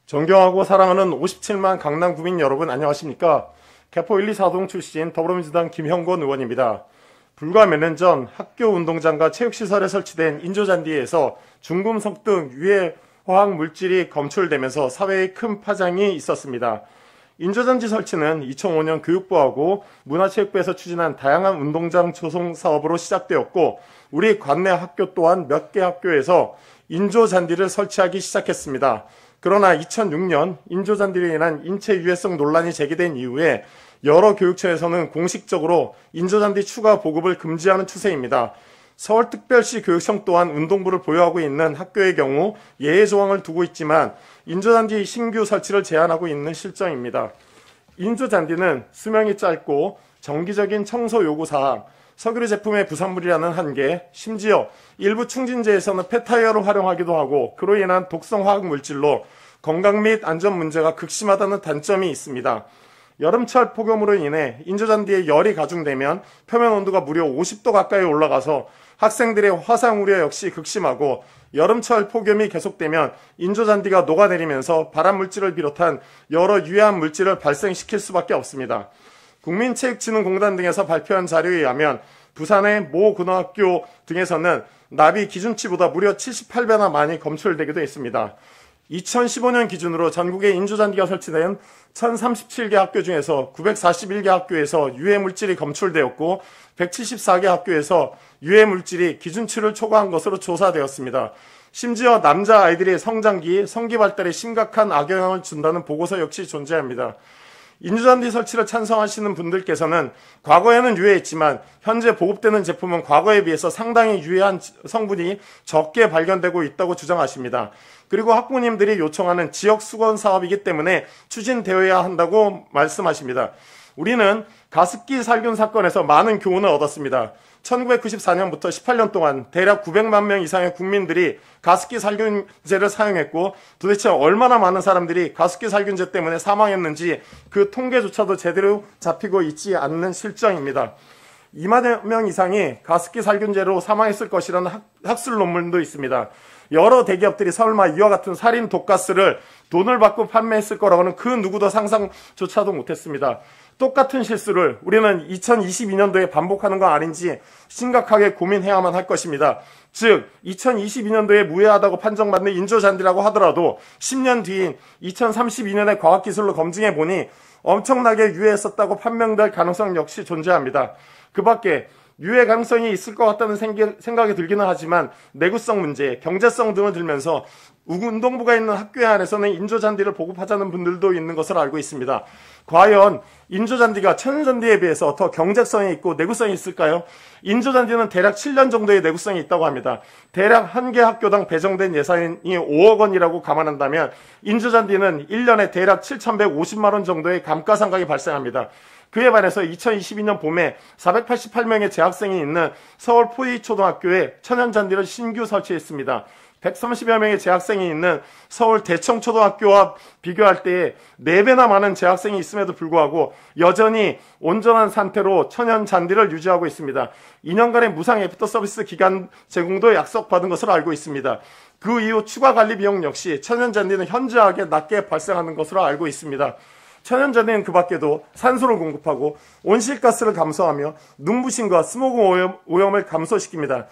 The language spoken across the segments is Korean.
존경하고 사랑하는 57만 강남 구민 여러분 안녕하십니까? 개포 1, 2, 4동 출신 더불어민주당 김형권 의원입니다. 불과 몇 년 전 학교 운동장과 체육시설에 설치된 인조잔디에서 중금속 등 유해 화학 물질이 검출되면서 사회에 큰 파장이 있었습니다. 인조잔디 설치는 2005년 교육부하고 문화체육부에서 추진한 다양한 운동장 조성 사업으로 시작되었고 우리 관내 학교 또한 몇 개 학교에서 인조잔디를 설치하기 시작했습니다. 그러나 2006년 인조잔디로 인한 인체 유해성 논란이 제기된 이후에 여러 교육청에서는 공식적으로 인조잔디 추가 보급을 금지하는 추세입니다. 서울특별시 교육청 또한 운동부를 보유하고 있는 학교의 경우 예외 조항을 두고 있지만 인조잔디 신규 설치를 제한하고 있는 실정입니다. 인조잔디는 수명이 짧고 정기적인 청소 요구사항, 석유류 제품의 부산물이라는 한계, 심지어 일부 충진재에서는 폐타이어를 활용하기도 하고 그로 인한 독성 화학 물질로 건강 및 안전 문제가 극심하다는 단점이 있습니다. 여름철 폭염으로 인해 인조잔디에 열이 가중되면 표면 온도가 무려 50도 가까이 올라가서 학생들의 화상 우려 역시 극심하고 여름철 폭염이 계속되면 인조잔디가 녹아내리면서 발암물질을 비롯한 여러 유해한 물질을 발생시킬 수밖에 없습니다. 국민체육진흥공단 등에서 발표한 자료에 의하면 부산의 모 고등학교 등에서는 납이 기준치보다 무려 78배나 많이 검출되기도 했습니다. 2015년 기준으로 전국에 인조잔디가 설치된 1037개 학교 중에서 941개 학교에서 유해물질이 검출되었고 174개 학교에서 유해물질이 기준치를 초과한 것으로 조사되었습니다. 심지어 남자아이들의 성장기, 성기 발달에 심각한 악영향을 준다는 보고서 역시 존재합니다. 인조잔디 설치를 찬성하시는 분들께서는 과거에는 유해했지만 현재 보급되는 제품은 과거에 비해서 상당히 유해한 성분이 적게 발견되고 있다고 주장하십니다. 그리고 학부모님들이 요청하는 지역 수건 사업이기 때문에 추진되어야 한다고 말씀하십니다. 우리는 가습기 살균 사건에서 많은 교훈을 얻었습니다. 1994년부터 18년 동안 대략 900만 명 이상의 국민들이 가습기 살균제를 사용했고 도대체 얼마나 많은 사람들이 가습기 살균제 때문에 사망했는지 그 통계조차도 제대로 잡히고 있지 않는 실정입니다. 2만 명 이상이 가습기 살균제로 사망했을 것이라는 학술 논문도 있습니다. 여러 대기업들이 설마 이와 같은 살인 독가스를 돈을 받고 판매했을 거라고는 그 누구도 상상조차도 못했습니다. 똑같은 실수를 우리는 2022년도에 반복하는 거 아닌지 심각하게 고민해야만 할 것입니다. 즉 2022년도에 무해하다고 판정받는 인조잔디라고 하더라도 10년 뒤인 2032년에 과학기술로 검증해보니 엄청나게 유해했었다고 판명될 가능성 역시 존재합니다. 그 밖에 유해 가능성이 있을 것 같다는 생각이 들기는 하지만 내구성 문제, 경제성 등을 들면서 운동부가 있는 학교에 한해서는 인조잔디를 보급하자는 분들도 있는 것으로 알고 있습니다. 과연 인조잔디가 천연잔디에 비해서 더 경제성이 있고 내구성이 있을까요? 인조잔디는 대략 7년 정도의 내구성이 있다고 합니다. 대략 한 개 학교당 배정된 예산이 5억 원이라고 감안한다면 인조잔디는 1년에 대략 7,150만 원 정도의 감가상각이 발생합니다. 그에 반해서 2022년 봄에 488명의 재학생이 있는 서울 포디초등학교에 천연잔디를 신규 설치했습니다. 130여 명의 재학생이 있는 서울 대청초등학교와 비교할 때에 4배나 많은 재학생이 있음에도 불구하고 여전히 온전한 상태로 천연잔디를 유지하고 있습니다. 2년간의 무상 애프터 서비스 기간 제공도 약속받은 것으로 알고 있습니다. 그 이후 추가 관리 비용 역시 천연잔디는 현저하게 낮게 발생하는 것으로 알고 있습니다. 천연잔디는 그 밖에도 산소를 공급하고 온실가스를 감소하며 눈부심과 스모그 오염을 감소시킵니다.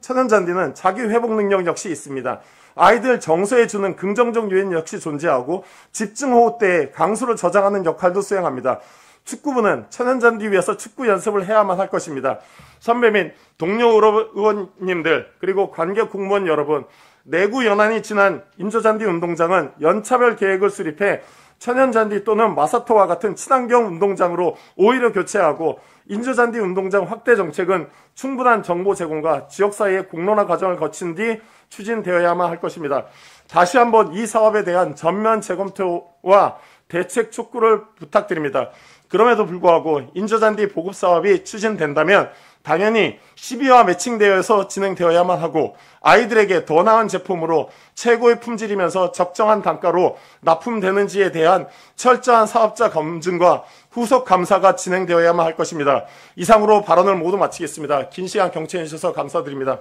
천연잔디는 자기 회복 능력 역시 있습니다. 아이들 정서에 주는 긍정적 요인 역시 존재하고 집중호우 때 강수를 저장하는 역할도 수행합니다. 축구부는 천연잔디 위에서 축구 연습을 해야만 할 것입니다. 선배 및 동료 의원님들 그리고 관계 공무원 여러분, 내구 연한이 지난 인조잔디 운동장은 연차별 계획을 수립해 천연잔디 또는 마사토와 같은 친환경 운동장으로 오히려 교체하고 인조잔디 운동장 확대 정책은 충분한 정보 제공과 지역사회의 공론화 과정을 거친 뒤 추진되어야만 할 것입니다. 다시 한번 이 사업에 대한 전면 재검토와 대책 촉구를 부탁드립니다. 그럼에도 불구하고 인조잔디 보급 사업이 추진된다면 당연히 시비와 매칭되어서 진행되어야만 하고 아이들에게 더 나은 제품으로 최고의 품질이면서 적정한 단가로 납품되는지에 대한 철저한 사업자 검증과 후속 감사가 진행되어야만 할 것입니다. 이상으로 발언을 모두 마치겠습니다. 긴 시간 경청해 주셔서 감사드립니다.